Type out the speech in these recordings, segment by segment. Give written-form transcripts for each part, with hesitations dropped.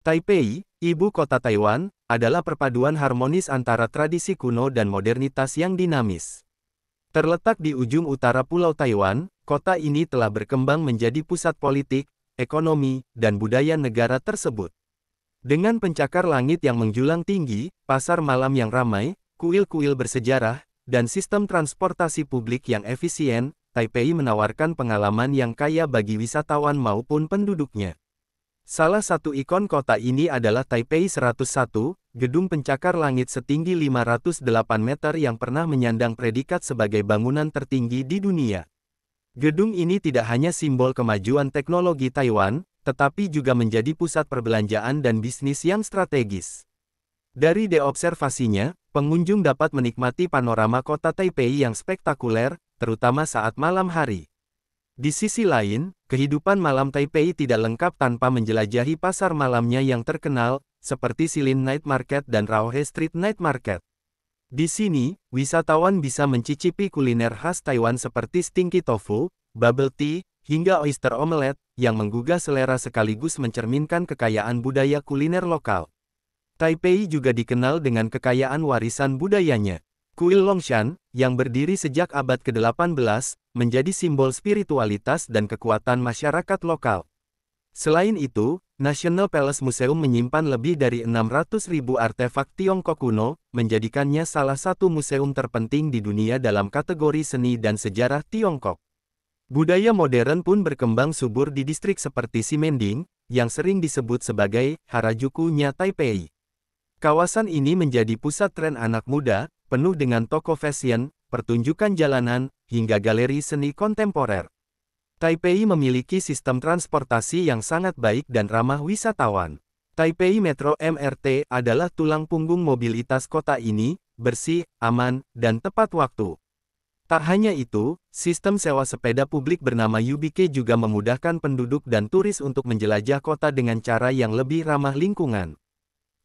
Taipei, ibu kota Taiwan, adalah perpaduan harmonis antara tradisi kuno dan modernitas yang dinamis. Terletak di ujung utara Pulau Taiwan, kota ini telah berkembang menjadi pusat politik, ekonomi, dan budaya negara tersebut. Dengan pencakar langit yang menjulang tinggi, pasar malam yang ramai, kuil-kuil bersejarah, dan sistem transportasi publik yang efisien, Taipei menawarkan pengalaman yang kaya bagi wisatawan maupun penduduknya. Salah satu ikon kota ini adalah Taipei 101, gedung pencakar langit setinggi 508 meter yang pernah menyandang predikat sebagai bangunan tertinggi di dunia. Gedung ini tidak hanya simbol kemajuan teknologi Taiwan, tetapi juga menjadi pusat perbelanjaan dan bisnis yang strategis. Dari deobservasinya, pengunjung dapat menikmati panorama kota Taipei yang spektakuler, terutama saat malam hari. Di sisi lain, kehidupan malam Taipei tidak lengkap tanpa menjelajahi pasar malamnya yang terkenal, seperti Shilin Night Market dan Raohe Street Night Market. Di sini, wisatawan bisa mencicipi kuliner khas Taiwan seperti stinky tofu, bubble tea, hingga oyster omelette, yang menggugah selera sekaligus mencerminkan kekayaan budaya kuliner lokal. Taipei juga dikenal dengan kekayaan warisan budayanya. Kuil Longshan, yang berdiri sejak abad ke-18, menjadi simbol spiritualitas dan kekuatan masyarakat lokal. Selain itu, National Palace Museum menyimpan lebih dari 600.000 artefak Tiongkok kuno, menjadikannya salah satu museum terpenting di dunia dalam kategori seni dan sejarah Tiongkok. Budaya modern pun berkembang subur di distrik seperti Ximending, yang sering disebut sebagai Harajuku-nya Taipei. Kawasan ini menjadi pusat tren anak muda, penuh dengan toko fashion, pertunjukan jalanan, hingga galeri seni kontemporer. Taipei memiliki sistem transportasi yang sangat baik dan ramah wisatawan. Taipei Metro MRT adalah tulang punggung mobilitas kota ini, bersih, aman, dan tepat waktu. Tak hanya itu, sistem sewa sepeda publik bernama UBK juga memudahkan penduduk dan turis untuk menjelajah kota dengan cara yang lebih ramah lingkungan.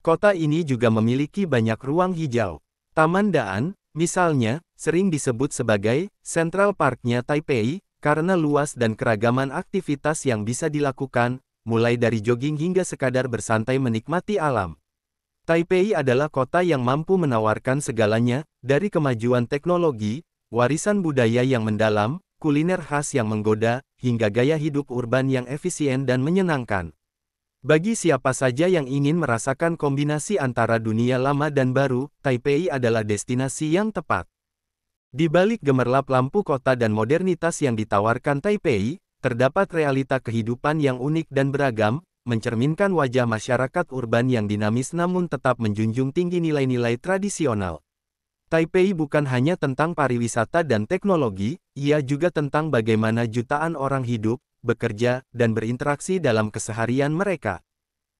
Kota ini juga memiliki banyak ruang hijau. Taman Daan, misalnya, sering disebut sebagai Central Park-nya Taipei, karena luas dan keragaman aktivitas yang bisa dilakukan, mulai dari jogging hingga sekadar bersantai menikmati alam. Taipei adalah kota yang mampu menawarkan segalanya, dari kemajuan teknologi, warisan budaya yang mendalam, kuliner khas yang menggoda, hingga gaya hidup urban yang efisien dan menyenangkan. Bagi siapa saja yang ingin merasakan kombinasi antara dunia lama dan baru, Taipei adalah destinasi yang tepat. Di balik gemerlap lampu kota dan modernitas yang ditawarkan Taipei, terdapat realita kehidupan yang unik dan beragam, mencerminkan wajah masyarakat urban yang dinamis namun tetap menjunjung tinggi nilai-nilai tradisional. Taipei bukan hanya tentang pariwisata dan teknologi, ia juga tentang bagaimana jutaan orang hidup, bekerja, dan berinteraksi dalam keseharian mereka.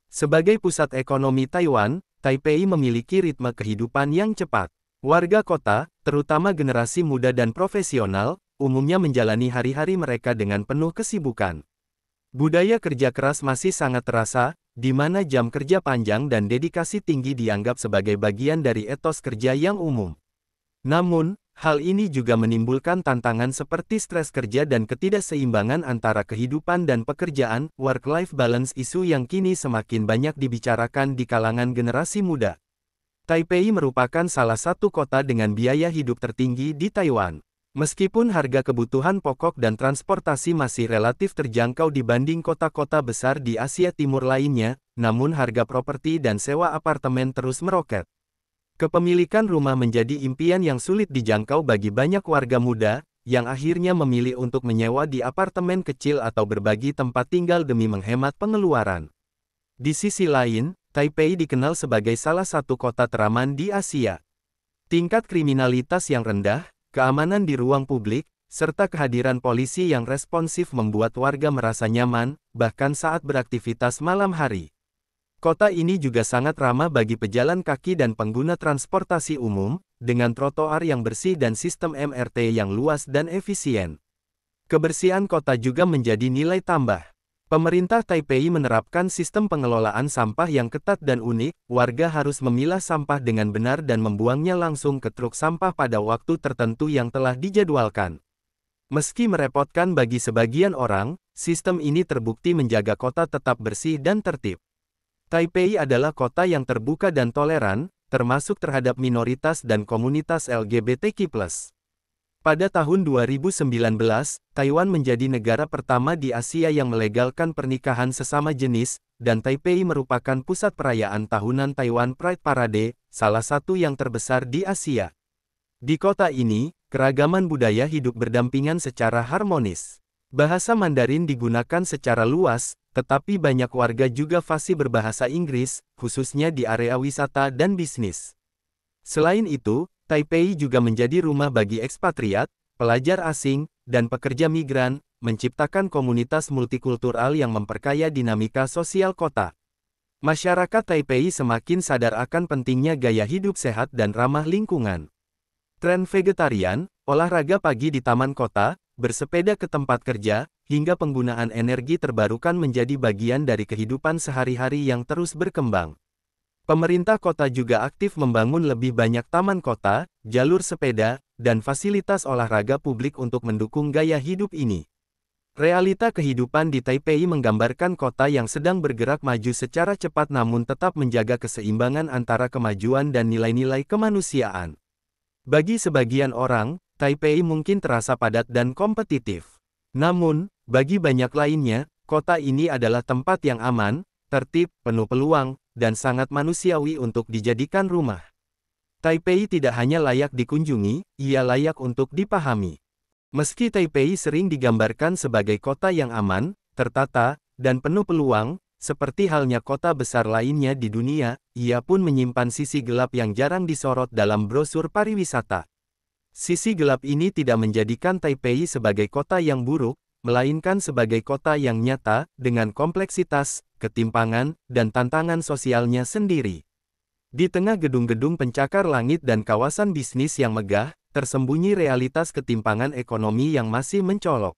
Sebagai pusat ekonomi Taiwan, Taipei memiliki ritme kehidupan yang cepat. Warga kota, terutama generasi muda dan profesional, umumnya menjalani hari-hari mereka dengan penuh kesibukan. Budaya kerja keras masih sangat terasa, di mana jam kerja panjang dan dedikasi tinggi dianggap sebagai bagian dari etos kerja yang umum. Namun, hal ini juga menimbulkan tantangan seperti stres kerja dan ketidakseimbangan antara kehidupan dan pekerjaan, work-life balance isu yang kini semakin banyak dibicarakan di kalangan generasi muda. Taipei merupakan salah satu kota dengan biaya hidup tertinggi di Taiwan. Meskipun harga kebutuhan pokok dan transportasi masih relatif terjangkau dibanding kota-kota besar di Asia Timur lainnya, namun harga properti dan sewa apartemen terus meroket. Kepemilikan rumah menjadi impian yang sulit dijangkau bagi banyak warga muda, yang akhirnya memilih untuk menyewa di apartemen kecil atau berbagi tempat tinggal demi menghemat pengeluaran. Di sisi lain, Taipei dikenal sebagai salah satu kota teraman di Asia. Tingkat kriminalitas yang rendah, keamanan di ruang publik, serta kehadiran polisi yang responsif membuat warga merasa nyaman, bahkan saat beraktivitas malam hari. Kota ini juga sangat ramah bagi pejalan kaki dan pengguna transportasi umum, dengan trotoar yang bersih dan sistem MRT yang luas dan efisien. Kebersihan kota juga menjadi nilai tambah. Pemerintah Taipei menerapkan sistem pengelolaan sampah yang ketat dan unik, warga harus memilah sampah dengan benar dan membuangnya langsung ke truk sampah pada waktu tertentu yang telah dijadwalkan. Meski merepotkan bagi sebagian orang, sistem ini terbukti menjaga kota tetap bersih dan tertib. Taipei adalah kota yang terbuka dan toleran, termasuk terhadap minoritas dan komunitas LGBTQ+. Pada tahun 2019, Taiwan menjadi negara pertama di Asia yang melegalkan pernikahan sesama jenis, dan Taipei merupakan pusat perayaan tahunan Taiwan Pride Parade, salah satu yang terbesar di Asia. Di kota ini, keragaman budaya hidup berdampingan secara harmonis. Bahasa Mandarin digunakan secara luas, tetapi banyak warga juga fasih berbahasa Inggris, khususnya di area wisata dan bisnis. Selain itu, Taipei juga menjadi rumah bagi ekspatriat, pelajar asing, dan pekerja migran, menciptakan komunitas multikultural yang memperkaya dinamika sosial kota. Masyarakat Taipei semakin sadar akan pentingnya gaya hidup sehat dan ramah lingkungan. Tren vegetarian, olahraga pagi di taman kota, bersepeda ke tempat kerja, hingga penggunaan energi terbarukan menjadi bagian dari kehidupan sehari-hari yang terus berkembang. Pemerintah kota juga aktif membangun lebih banyak taman kota, jalur sepeda, dan fasilitas olahraga publik untuk mendukung gaya hidup ini. Realita kehidupan di Taipei menggambarkan kota yang sedang bergerak maju secara cepat namun tetap menjaga keseimbangan antara kemajuan dan nilai-nilai kemanusiaan. Bagi sebagian orang, Taipei mungkin terasa padat dan kompetitif. Namun, bagi banyak lainnya, kota ini adalah tempat yang aman, tertib, penuh peluang, dan sangat manusiawi untuk dijadikan rumah. Taipei tidak hanya layak dikunjungi, ia layak untuk dipahami. Meski Taipei sering digambarkan sebagai kota yang aman, tertata, dan penuh peluang, seperti halnya kota besar lainnya di dunia, ia pun menyimpan sisi gelap yang jarang disorot dalam brosur pariwisata. Sisi gelap ini tidak menjadikan Taipei sebagai kota yang buruk, melainkan sebagai kota yang nyata, dengan kompleksitas, ketimpangan, dan tantangan sosialnya sendiri. Di tengah gedung-gedung pencakar langit dan kawasan bisnis yang megah, tersembunyi realitas ketimpangan ekonomi yang masih mencolok.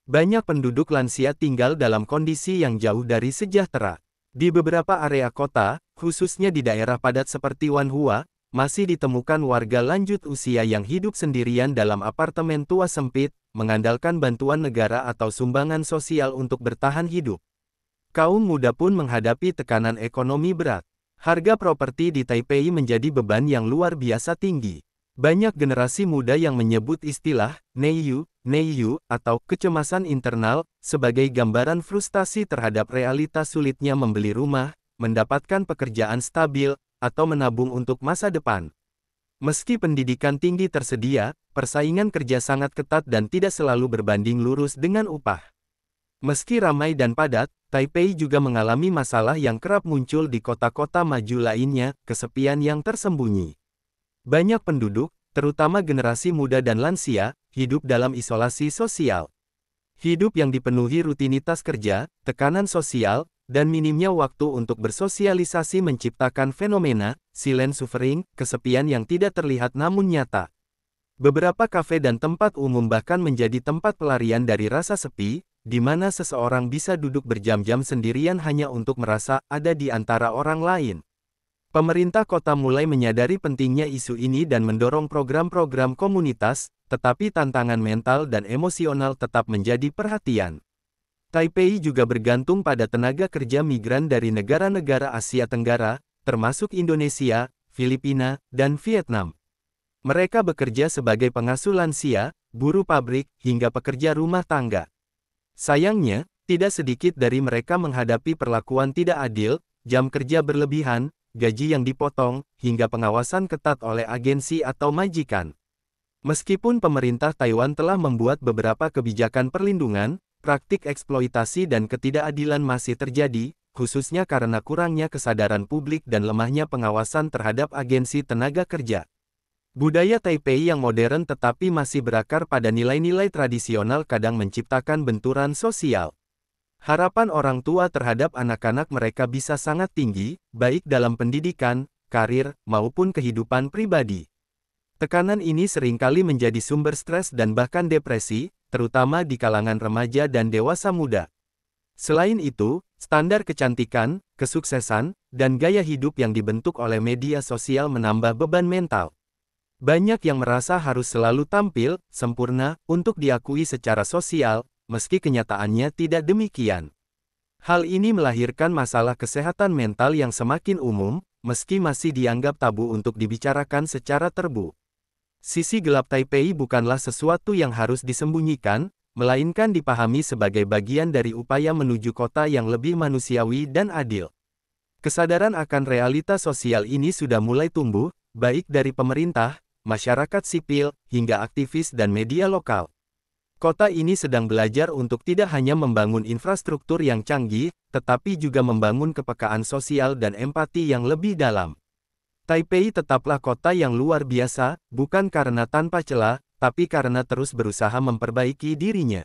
Banyak penduduk lansia tinggal dalam kondisi yang jauh dari sejahtera. Di beberapa area kota, khususnya di daerah padat seperti Wanhua, masih ditemukan warga lanjut usia yang hidup sendirian dalam apartemen tua sempit, mengandalkan bantuan negara atau sumbangan sosial untuk bertahan hidup. Kaum muda pun menghadapi tekanan ekonomi berat. Harga properti di Taipei menjadi beban yang luar biasa tinggi. Banyak generasi muda yang menyebut istilah "neiyu", atau kecemasan internal, sebagai gambaran frustasi terhadap realitas sulitnya membeli rumah, mendapatkan pekerjaan stabil, atau menabung untuk masa depan. Meski pendidikan tinggi tersedia, persaingan kerja sangat ketat dan tidak selalu berbanding lurus dengan upah. Meski ramai dan padat, Taipei juga mengalami masalah yang kerap muncul di kota-kota maju lainnya, kesepian yang tersembunyi. Banyak penduduk, terutama generasi muda dan lansia, hidup dalam isolasi sosial. Hidup yang dipenuhi rutinitas kerja, tekanan sosial, dan minimnya waktu untuk bersosialisasi menciptakan fenomena silent suffering, kesepian yang tidak terlihat namun nyata. Beberapa kafe dan tempat umum bahkan menjadi tempat pelarian dari rasa sepi, di mana seseorang bisa duduk berjam-jam sendirian hanya untuk merasa ada di antara orang lain. Pemerintah kota mulai menyadari pentingnya isu ini dan mendorong program-program komunitas, tetapi tantangan mental dan emosional tetap menjadi perhatian. Taipei juga bergantung pada tenaga kerja migran dari negara-negara Asia Tenggara, termasuk Indonesia, Filipina, dan Vietnam. Mereka bekerja sebagai pengasuh lansia, buruh pabrik, hingga pekerja rumah tangga. Sayangnya, tidak sedikit dari mereka menghadapi perlakuan tidak adil, jam kerja berlebihan, gaji yang dipotong, hingga pengawasan ketat oleh agensi atau majikan. Meskipun pemerintah Taiwan telah membuat beberapa kebijakan perlindungan, praktik eksploitasi dan ketidakadilan masih terjadi, khususnya karena kurangnya kesadaran publik dan lemahnya pengawasan terhadap agensi tenaga kerja. Budaya Taipei yang modern tetapi masih berakar pada nilai-nilai tradisional kadang menciptakan benturan sosial. Harapan orang tua terhadap anak-anak mereka bisa sangat tinggi, baik dalam pendidikan, karir, maupun kehidupan pribadi. Tekanan ini seringkali menjadi sumber stres dan bahkan depresi, terutama di kalangan remaja dan dewasa muda. Selain itu, standar kecantikan, kesuksesan, dan gaya hidup yang dibentuk oleh media sosial menambah beban mental. Banyak yang merasa harus selalu tampil, sempurna, untuk diakui secara sosial, meski kenyataannya tidak demikian. Hal ini melahirkan masalah kesehatan mental yang semakin umum, meski masih dianggap tabu untuk dibicarakan secara terbuka. Sisi gelap Taipei bukanlah sesuatu yang harus disembunyikan, melainkan dipahami sebagai bagian dari upaya menuju kota yang lebih manusiawi dan adil. Kesadaran akan realitas sosial ini sudah mulai tumbuh, baik dari pemerintah, masyarakat sipil, hingga aktivis dan media lokal. Kota ini sedang belajar untuk tidak hanya membangun infrastruktur yang canggih, tetapi juga membangun kepekaan sosial dan empati yang lebih dalam. Taipei tetaplah kota yang luar biasa, bukan karena tanpa celah, tapi karena terus berusaha memperbaiki dirinya.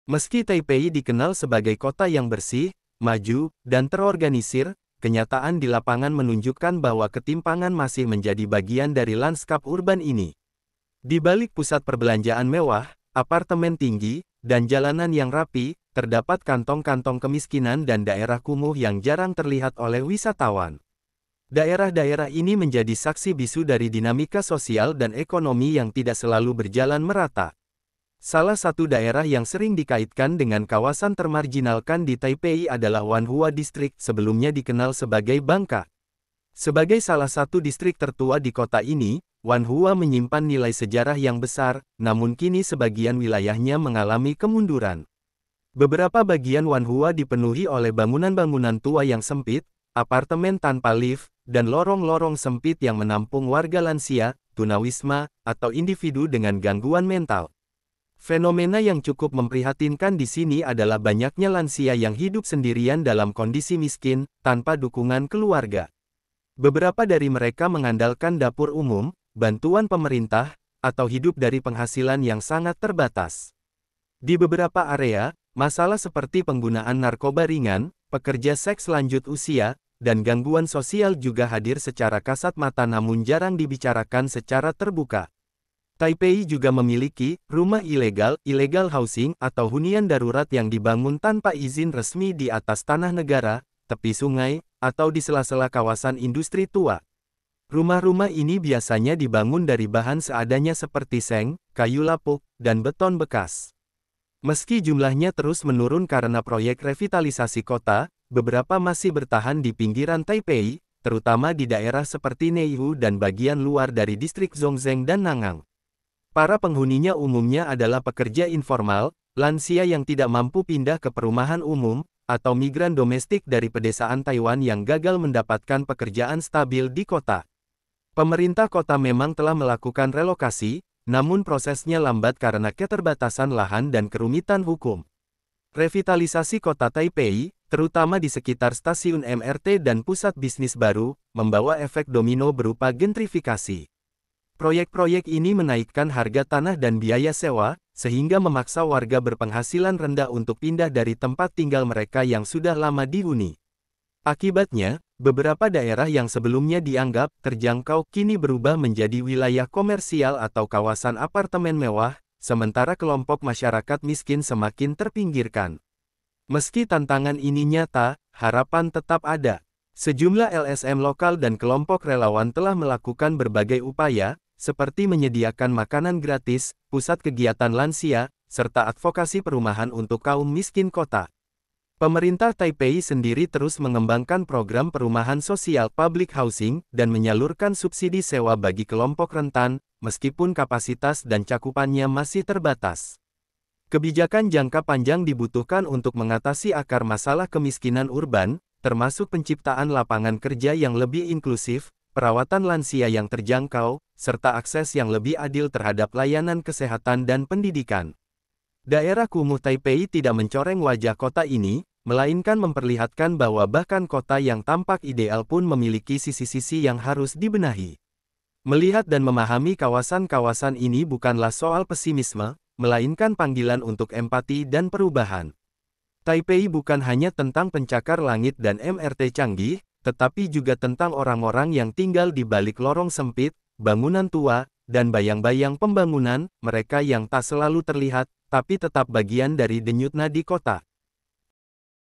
Meski Taipei dikenal sebagai kota yang bersih, maju, dan terorganisir, kenyataan di lapangan menunjukkan bahwa ketimpangan masih menjadi bagian dari lanskap urban ini. Di balik pusat perbelanjaan mewah, apartemen tinggi, dan jalanan yang rapi, terdapat kantong-kantong kemiskinan dan daerah kumuh yang jarang terlihat oleh wisatawan. Daerah-daerah ini menjadi saksi bisu dari dinamika sosial dan ekonomi yang tidak selalu berjalan merata. Salah satu daerah yang sering dikaitkan dengan kawasan termarginalkan di Taipei adalah Wanhua District, sebelumnya dikenal sebagai Bangka. Sebagai salah satu distrik tertua di kota ini, Wanhua menyimpan nilai sejarah yang besar, namun kini sebagian wilayahnya mengalami kemunduran. Beberapa bagian Wanhua dipenuhi oleh bangunan-bangunan tua yang sempit, apartemen tanpa lift, dan lorong-lorong sempit yang menampung warga lansia, tunawisma, atau individu dengan gangguan mental. Fenomena yang cukup memprihatinkan di sini adalah banyaknya lansia yang hidup sendirian dalam kondisi miskin, tanpa dukungan keluarga. Beberapa dari mereka mengandalkan dapur umum, bantuan pemerintah, atau hidup dari penghasilan yang sangat terbatas. Di beberapa area, masalah seperti penggunaan narkoba ringan, pekerja seks lanjut usia, dan gangguan sosial juga hadir secara kasat mata namun jarang dibicarakan secara terbuka. Taipei juga memiliki rumah ilegal, illegal housing, atau hunian darurat yang dibangun tanpa izin resmi di atas tanah negara, tepi sungai, atau di sela-sela kawasan industri tua. Rumah-rumah ini biasanya dibangun dari bahan seadanya seperti seng, kayu lapuk, dan beton bekas. Meski jumlahnya terus menurun karena proyek revitalisasi kota, beberapa masih bertahan di pinggiran Taipei, terutama di daerah seperti Neihu dan bagian luar dari distrik Zhongzheng dan Nangang. Para penghuninya umumnya adalah pekerja informal, lansia yang tidak mampu pindah ke perumahan umum, atau migran domestik dari pedesaan Taiwan yang gagal mendapatkan pekerjaan stabil di kota. Pemerintah kota memang telah melakukan relokasi, namun prosesnya lambat karena keterbatasan lahan dan kerumitan hukum. Revitalisasi kota Taipei, terutama di sekitar stasiun MRT dan pusat bisnis baru, membawa efek domino berupa gentrifikasi. Proyek-proyek ini menaikkan harga tanah dan biaya sewa, sehingga memaksa warga berpenghasilan rendah untuk pindah dari tempat tinggal mereka yang sudah lama dihuni. Akibatnya, beberapa daerah yang sebelumnya dianggap terjangkau kini berubah menjadi wilayah komersial atau kawasan apartemen mewah, sementara kelompok masyarakat miskin semakin terpinggirkan. Meski tantangan ini nyata, harapan tetap ada. Sejumlah LSM lokal dan kelompok relawan telah melakukan berbagai upaya, seperti menyediakan makanan gratis, pusat kegiatan lansia, serta advokasi perumahan untuk kaum miskin kota. Pemerintah Taipei sendiri terus mengembangkan program perumahan sosial public housing dan menyalurkan subsidi sewa bagi kelompok rentan, meskipun kapasitas dan cakupannya masih terbatas. Kebijakan jangka panjang dibutuhkan untuk mengatasi akar masalah kemiskinan urban, termasuk penciptaan lapangan kerja yang lebih inklusif, perawatan lansia yang terjangkau, serta akses yang lebih adil terhadap layanan kesehatan dan pendidikan. Daerah kumuh Taipei tidak mencoreng wajah kota ini, melainkan memperlihatkan bahwa bahkan kota yang tampak ideal pun memiliki sisi-sisi yang harus dibenahi. Melihat dan memahami kawasan-kawasan ini bukanlah soal pesimisme, melainkan panggilan untuk empati dan perubahan. Taipei bukan hanya tentang pencakar langit dan MRT canggih, tetapi juga tentang orang-orang yang tinggal di balik lorong sempit, bangunan tua, dan bayang-bayang pembangunan, mereka yang tak selalu terlihat, tapi tetap bagian dari denyut nadi kota.